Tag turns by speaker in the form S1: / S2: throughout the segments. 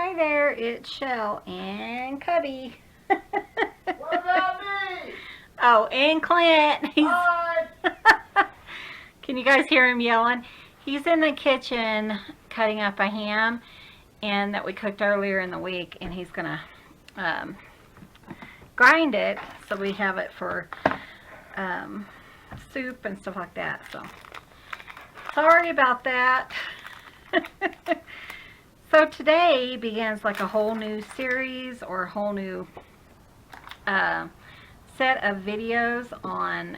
S1: Hi there, it's Shell and Cubby.
S2: What about me?
S1: Oh, and Clint.
S2: Hi!
S1: Can you guys hear him yelling? He's in the kitchen cutting up a ham and that we cooked earlier in the week, and he's gonna grind it so we have it for soup and stuff like that. So sorry about that. So today begins like a whole new series or a whole new set of videos on,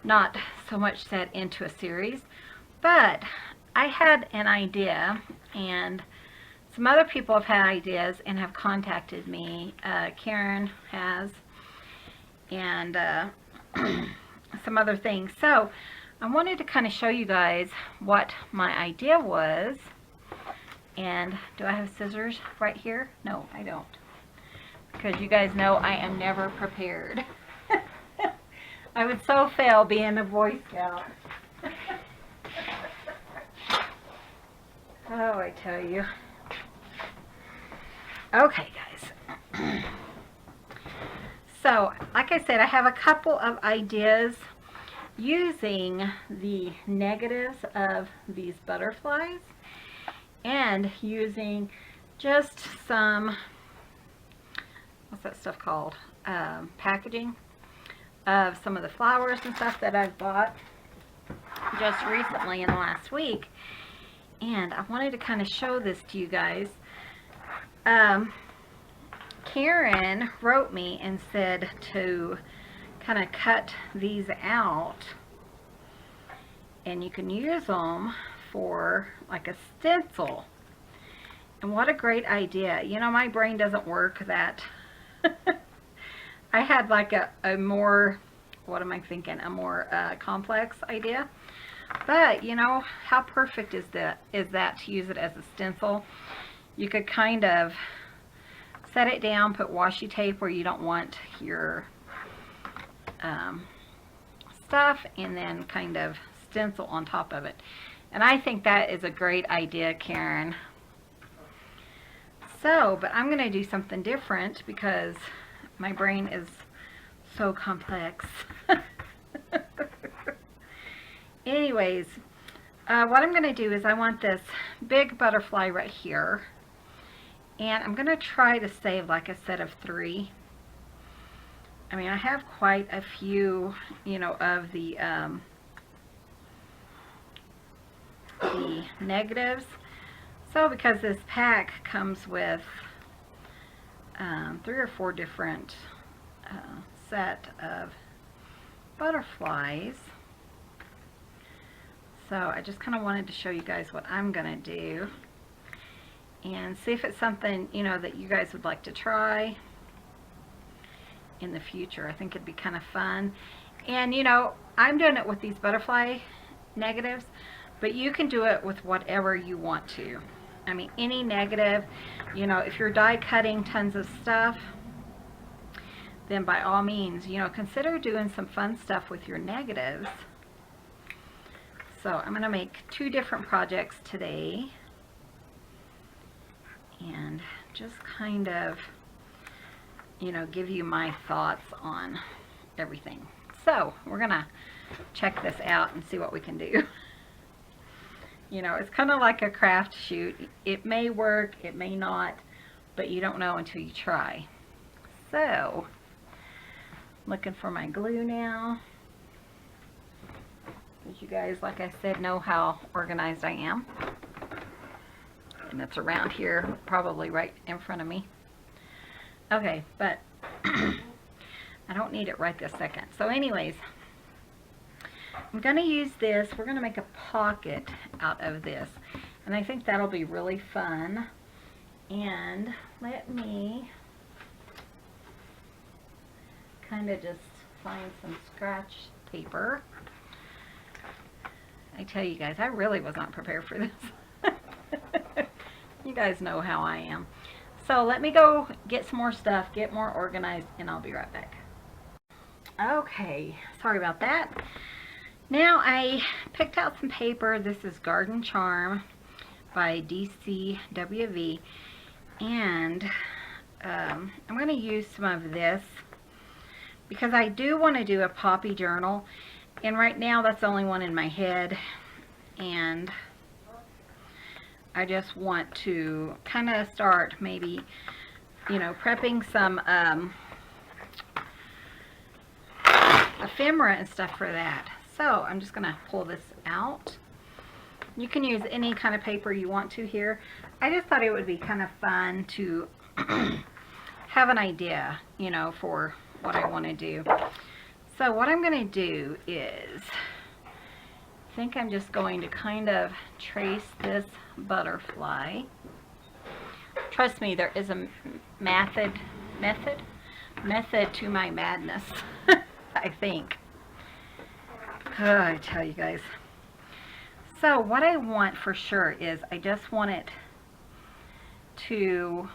S1: not so much set into a series, but I had an idea, and some other people have had ideas and have contacted me. Karen has, and some other things. So I wanted to kind of show you guys what my idea was. And do I have scissors right here? No, I don't. Because you guys know I am never prepared. I would so fail being a Boy Scout. Oh, I tell you. Okay, guys. So, like I said, I have a couple of ideas using the negatives of these butterflies and using just some, what's that stuff called? Packaging of some of the flowers and stuff that I've bought just recently in the last week. And I wanted to kind of show this to you guys. Karen wrote me and said to kind of cut these out, and you can use them for like a stencil. And what a great idea. You know, my brain doesn't work that. I had like a more, what am I thinking, a more complex idea. But you know, how perfect is that to use it as a stencil? You could kind of set it down, put washi tape where you don't want your stuff, and then kind of stencil on top of it. And I think that is a great idea, Karen. So, but I'm going to do something different because my brain is so complex. Anyways, what I'm going to do is I want this big butterfly right here. And I'm going to try to save like a set of 3. I mean, I have quite a few, of the negatives. So because this pack comes with 3 or 4 different set of butterflies. So I just kind of wanted to show you guys what I'm going to do and see if it's something, that you guys would like to try in the future. I think it'd be kind of fun. And, I'm doing it with these butterfly negatives, but you can do it with whatever you want to. I mean, any negative, if you're die cutting tons of stuff, then by all means, consider doing some fun stuff with your negatives. So I'm going to make 2 different projects today and just kind of, give you my thoughts on everything. So we're going to check this out and see what we can do. It's kind of like a craft shoot. It may work, it may not, but you don't know until you try. So, looking for my glue now. Because you guys, like I said, know how organized I am. And it's around here, probably right in front of me. Okay, but I don't need it right this second. So anyways, I'm going to use this. We're going to make a pocket out of this. And I think that'll be really fun. And let me kind of just find some scratch paper. I tell you guys, I really was not prepared for this. You guys know how I am. So let me go get some more stuff, get more organized, and I'll be right back. Okay, sorry about that. Now I picked out some paper. This is Garden Charm by DCWV, and I'm going to use some of this because I do want to do a poppy journal, and right now that's the only one in my head, and I just want to kind of start maybe, you know, prepping some ephemera and stuff for that. So I'm just going to pull this out. You can use any kind of paper you want to here. I just thought it would be kind of fun to have an idea, you know, for what I want to do. So what I'm going to do is, I think I'm just going to kind of trace this butterfly. Trust me, there is a method to my madness. I think. I tell you guys. So what I want for sure is I just want it to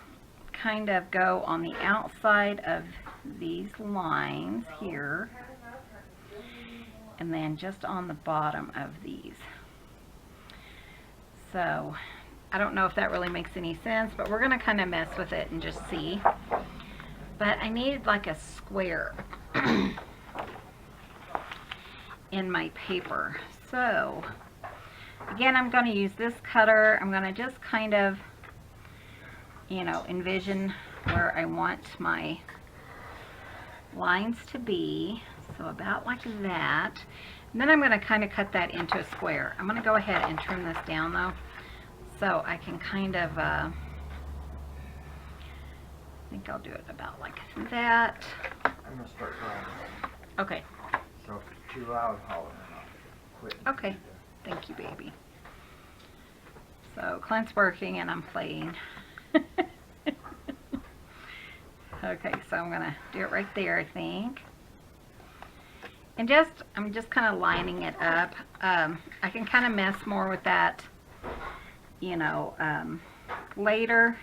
S1: kind of go on the outside of these lines here, and then just on the bottom of these. So I don't know if that really makes any sense, but we're going to kind of mess with it and just see. But I needed like a square in my paper. So again, I'm going to use this cutter. I'm going to just kind of, you know, envision where I want my lines to be. So about like that. And then I'm going to kind of cut that into a square. I'm going to go ahead and trim this down though, so I can kind of, I think I'll do it about like that.
S2: I'm going to start drawing.
S1: Okay.
S2: So if it's too loud, holler and I'll quit.
S1: Okay. Thank you, baby. So Clint's working and I'm playing. Okay, so I'm going to do it right there, I think. And I'm just kind of lining it up. I can kind of mess more with that, you know, later.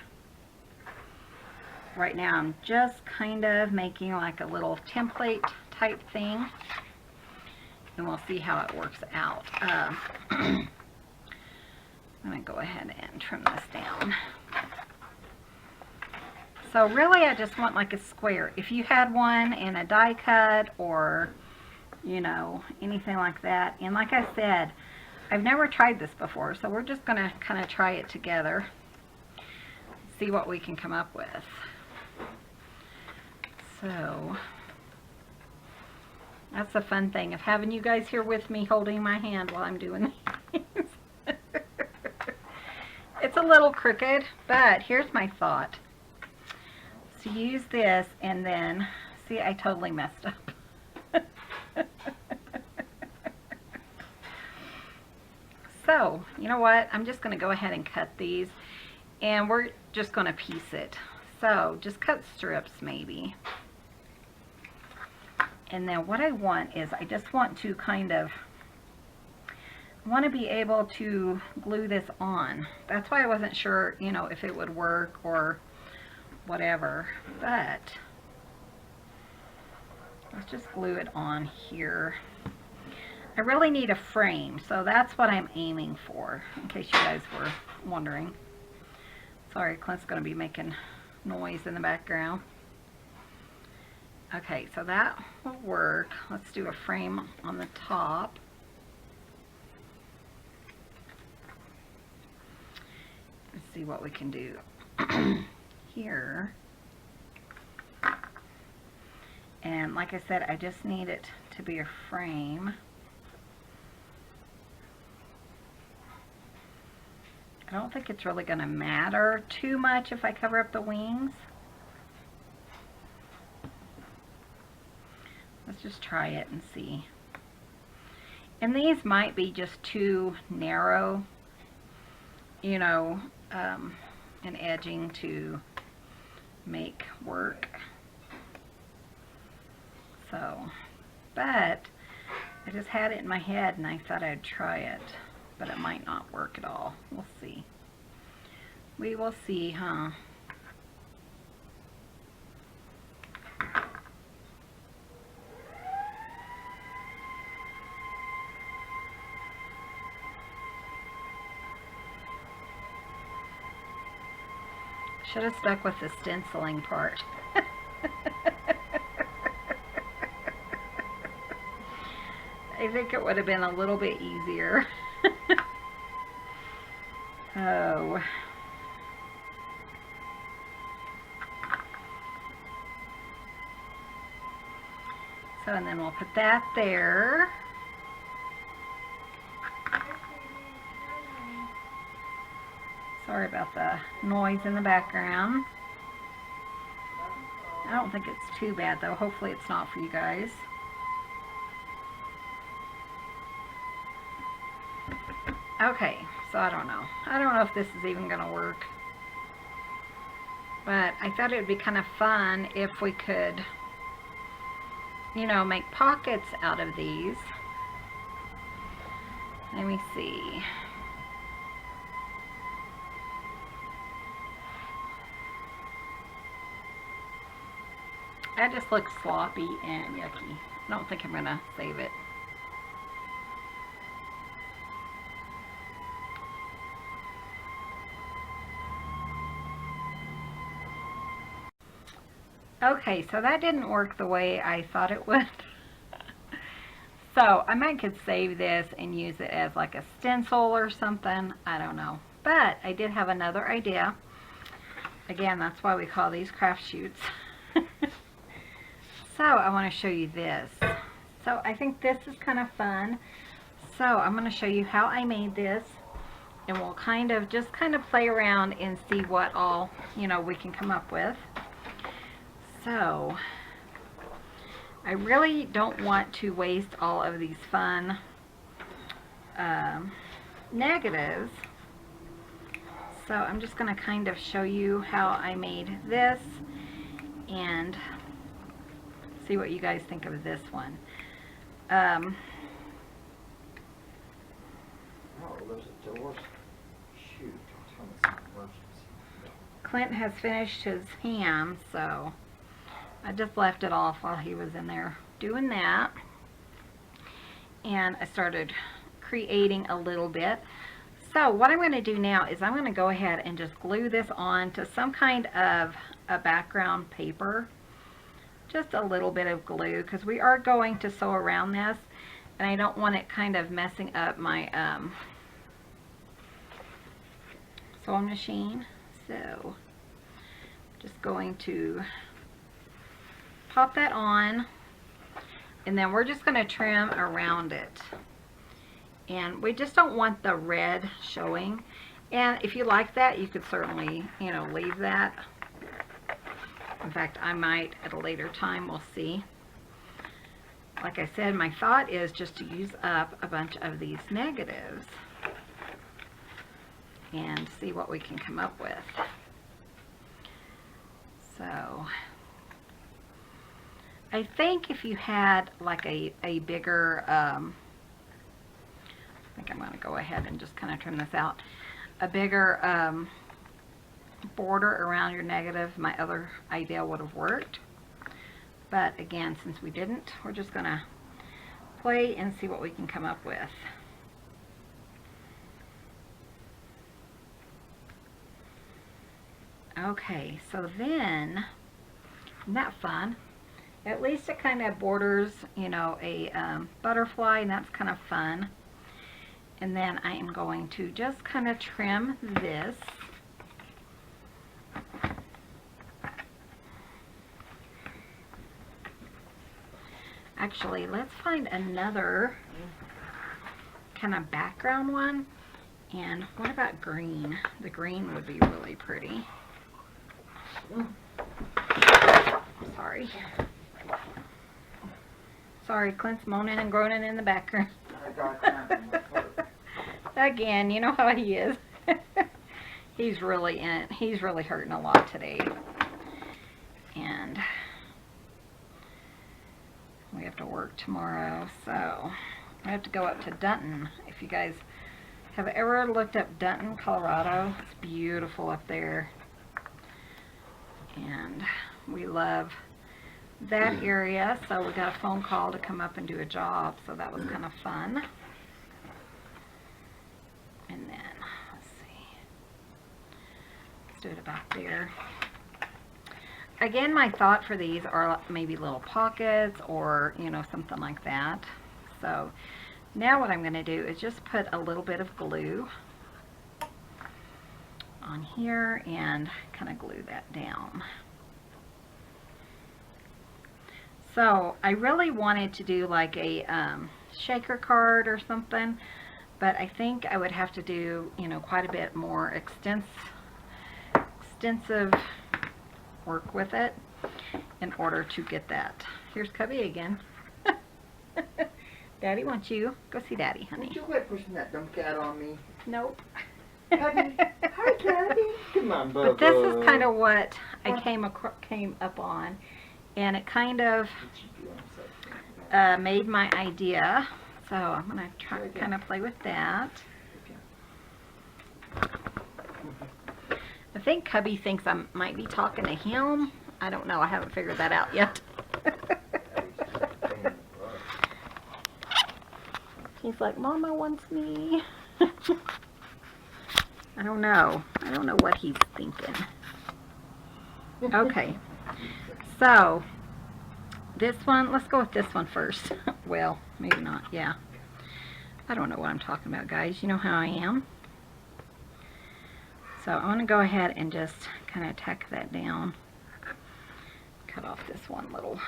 S1: Right now I'm just kind of making like a little template type thing, and we'll see how it works out. I'm going to go ahead and trim this down. So really I just want like a square. If you had one in a die cut or, you know, anything like that. And like I said, I've never tried this before, so we're just going to kind of try it together, see what we can come up with. So that's the fun thing of having you guys here with me holding my hand while I'm doing these. It's a little crooked, but here's my thought. So use this and then, see, I totally messed up. So, you know what? I'm just going to go ahead and cut these, and we're just going to piece it. So, just cut strips maybe. And then what I want is, I just want to kind of, want to be able to glue this on. That's why I wasn't sure, you know, if it would work or whatever. But let's just glue it on here. I really need a frame, so that's what I'm aiming for, in case you guys were wondering. Sorry, Clint's going to be making noise in the background. Okay, so that will work. Let's do a frame on the top. Let's see what we can do here. And like I said, I just need it to be a frame. I don't think it's really going to matter too much if I cover up the wings. Let's just try it and see. And these might be just too narrow, you know, an edging to make work. So, but I just had it in my head and I thought I'd try it. But it might not work at all. We'll see. We will see, huh? Should have stuck with the stenciling part. I think it would have been a little bit easier. Oh. So, and then we'll put that there. Sorry about the noise in the background. I don't think it's too bad though. Hopefully it's not for you guys. Okay, so I don't know. I don't know if this is even going to work. But I thought it would be kind of fun if we could, you know, make pockets out of these. Let me see. That just looks sloppy and yucky. I don't think I'm going to save it. Okay, so that didn't work the way I thought it would. So I might could save this and use it as like a stencil or something. I don't know. But I did have another idea. Again, that's why we call these craft shoots. So I want to show you this. So I think this is kind of fun. So I'm going to show you how I made this. And we'll just kind of play around and see what all, you know, we can come up with. So, I really don't want to waste all of these fun negatives. So, I'm just going to kind of show you how I made this and see what you guys think of this one.
S2: Oh, there's a door. Shoot, tell me some emergency.
S1: Clint has finished his ham, so I just left it off while he was in there doing that. And I started creating a little bit. So what I'm going to do now is I'm going to go ahead and just glue this on to some kind of a background paper. Just a little bit of glue because we are going to sew around this. And I don't want it kind of messing up my sewing machine. So just going to pop that on, and then we're just going to trim around it. And we just don't want the red showing. And if you like that, you could certainly, you know, leave that. In fact, I might at a later time, we'll see. Like I said, my thought is just to use up a bunch of these negatives and see what we can come up with. So I think if you had like a bigger, I think I'm going to go ahead and just kind of trim this out, a bigger border around your negative, my other idea would have worked. But again, since we didn't, we're just going to play and see what we can come up with. Okay, so then, isn't that fun? At least it kind of borders, you know, a butterfly, and that's kind of fun. And then I am going to just kind of trim this. Actually, let's find another kind of background one. And what about green? The green would be really pretty. Sorry. Sorry, Clint's moaning and groaning in the background. Again, you know how he is. He's really hurting a lot today. And we have to work tomorrow, so I have to go up to Dunton. If you guys have ever looked up Dunton, Colorado, it's beautiful up there. And we love that area, so we got a phone call to come up and do a job, so that was kind of fun. And then, let's see. Let's do it about there. Again, my thought for these are maybe little pockets or, you know, something like that. So now what I'm going to do is just put a little bit of glue on here and kind of glue that down. So I really wanted to do like a shaker card or something, but I think I would have to do, you know, quite a bit more extensive work with it in order to get that. Here's Cubby again. Daddy wants you. Go see Daddy, honey.
S2: Would you quit pushing that dumb cat on me?
S1: Nope.
S2: Daddy. Hi, Daddy. Come on, Bubba.
S1: But this is kind of what I came up on, and it kind of made my idea. So I'm going to try kind of play with that. I think Cubby thinks I might be talking to him. I don't know. I haven't figured that out yet. He's like, Mama wants me. I don't know. I don't know what he's thinking. Okay. So, this one, let's go with this one first. Well, maybe not. Yeah. I don't know what I'm talking about, guys. You know how I am. So I'm going to go ahead and just kind of tack that down. Cut off this one little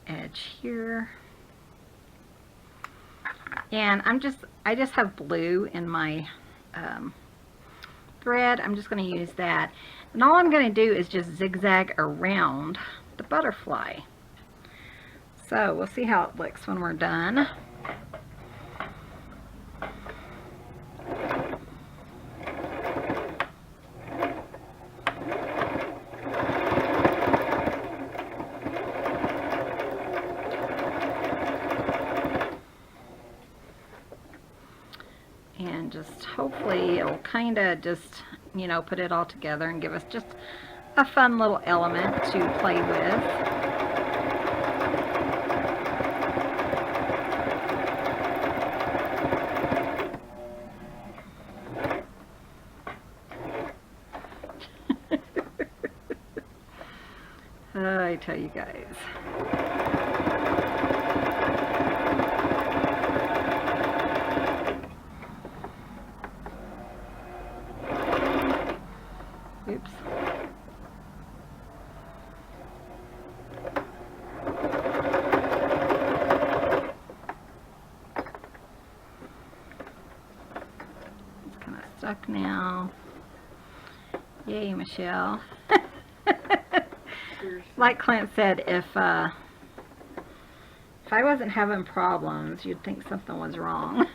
S1: edge here. And I just have blue in my thread. I'm just going to use that. And all I'm going to do is just zigzag around the butterfly. So we'll see how it looks when we're done. And just hopefully it'll kind of just, you know, put it all together and give us just a fun little element to play with. I tell you guys. Oops. It's kind of stuck now. Yay, Michelle. Like Clint said, if I wasn't having problems, you'd think something was wrong.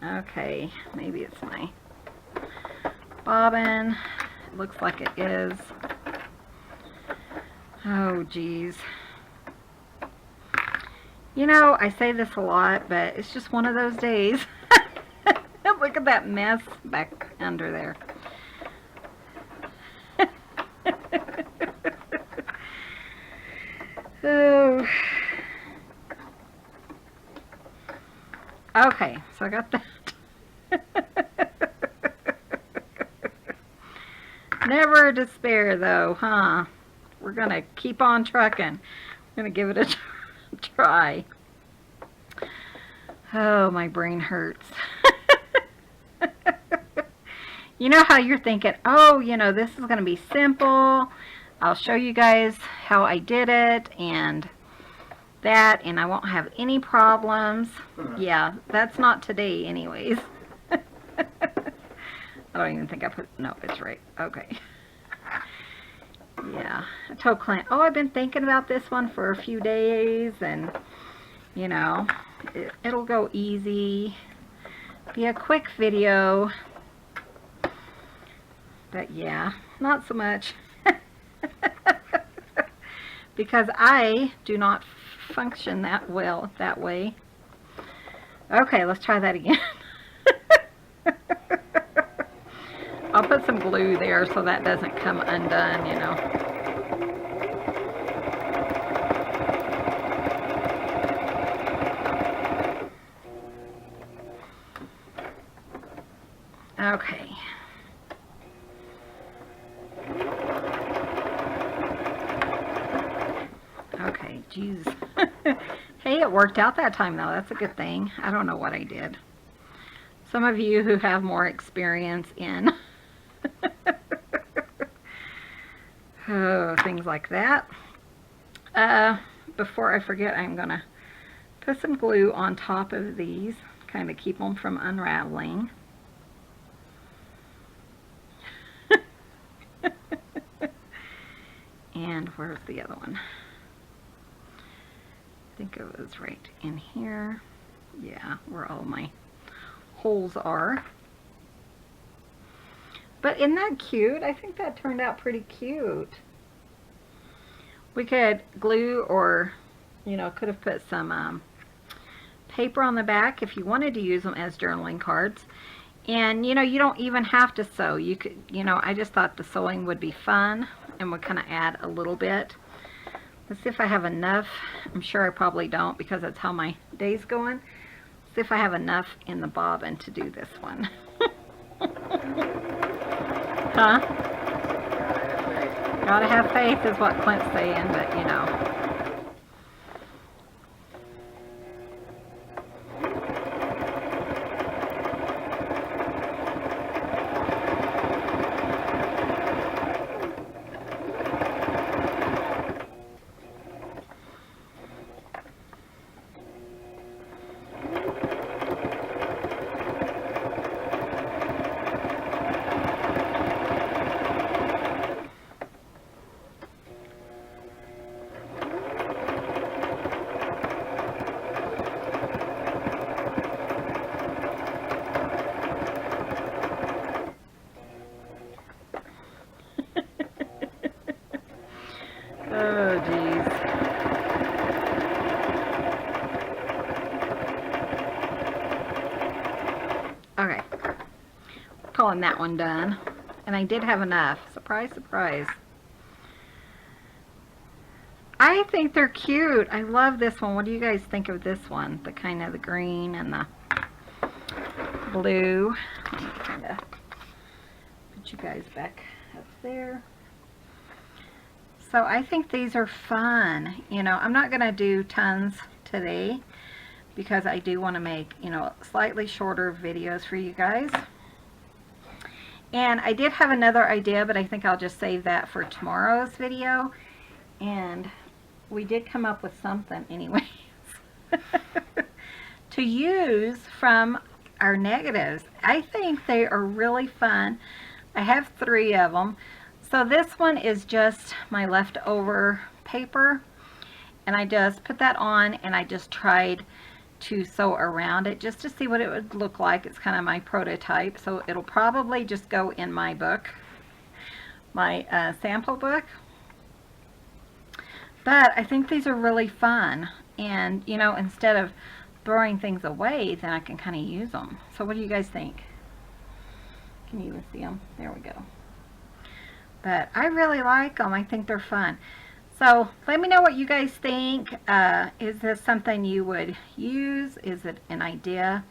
S1: Okay, maybe it's my bobbin. It looks like it is. Oh, geez. You know, I say this a lot, but it's just one of those days. Look at that mess back under there. Oh. Okay, so I got that. Never despair though, huh? We're gonna keep on trucking. We're gonna give it a try. Oh, my brain hurts. You know how you're thinking, oh, you know, this is gonna be simple. I'll show you guys how I did it and that, and I won't have any problems. Yeah, that's not today anyways. I don't even think I put, no, it's right. Okay. Yeah, I told Clint, oh, I've been thinking about this one for a few days, and, you know, it'll go easy. Be a quick video. But yeah, not so much. Because I do not function that well that way. Okay, let's try that again. I'll put some glue there so that doesn't come undone, you know. Okay. Okay, geez. Hey, it worked out that time though. That's a good thing. I don't know what I did. Some of you who have more experience in things like that. Before I forget, I'm going to put some glue on top of these, kind of keep them from unraveling. And where's the other one? I think it was right in here. Yeah, where all my holes are. But isn't that cute? I think that turned out pretty cute. We could glue, or, you know, could have put some paper on the back if you wanted to use them as journaling cards. And, you know, you don't even have to sew. You could, you know, I just thought the sewing would be fun and would kind of add a little bit. Let's see if I have enough. I'm sure I probably don't because that's how my day's going. See if I have enough in the bobbin to do this one. Huh? Gotta have faith is what Clint's saying, but you know. Oh, geez. Okay. Calling that one done. And I did have enough. Surprise, surprise. I think they're cute. I love this one. What do you guys think of this one? The kind of the green and the blue. Let me kind of put you guys back up there. So I think these are fun. You know, I'm not going to do tons today because I do want to make, you know, slightly shorter videos for you guys. And I did have another idea, but I think I'll just save that for tomorrow's video. And we did come up with something anyways to use from our negatives. I think they are really fun. I have 3 of them. So this one is just my leftover paper, and I just put that on and I just tried to sew around it just to see what it would look like. It's kind of my prototype, so it'll probably just go in my book, my sample book. But I think these are really fun, and you know, instead of throwing things away, then I can kind of use them. So what do you guys think? Can you even see them? There we go. But I really like them. I think they're fun. So let me know what you guys think. Is this something you would use? Is it an idea,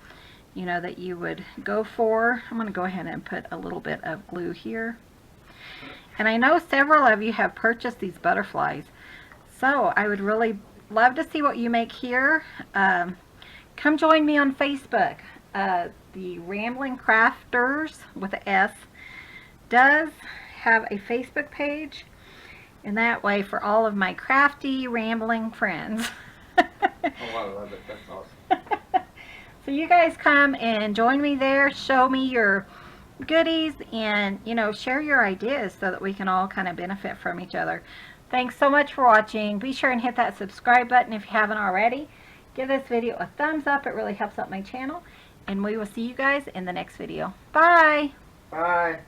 S1: you know, that you would go for? I'm going to go ahead and put a little bit of glue here. And I know several of you have purchased these butterflies. So I would really love to see what you make here. Come join me on Facebook. The Rambling Crafters with an S does have a Facebook page, and that way for all of my crafty rambling friends.
S2: Oh, I love it. That's awesome.
S1: So you guys come and join me there, show me your goodies, and you know, share your ideas so that we can all kind of benefit from each other. Thanks so much for watching. Be sure and hit that subscribe button if you haven't already. Give this video a thumbs up. It really helps out my channel, and we will see you guys in the next video. Bye.
S2: Bye.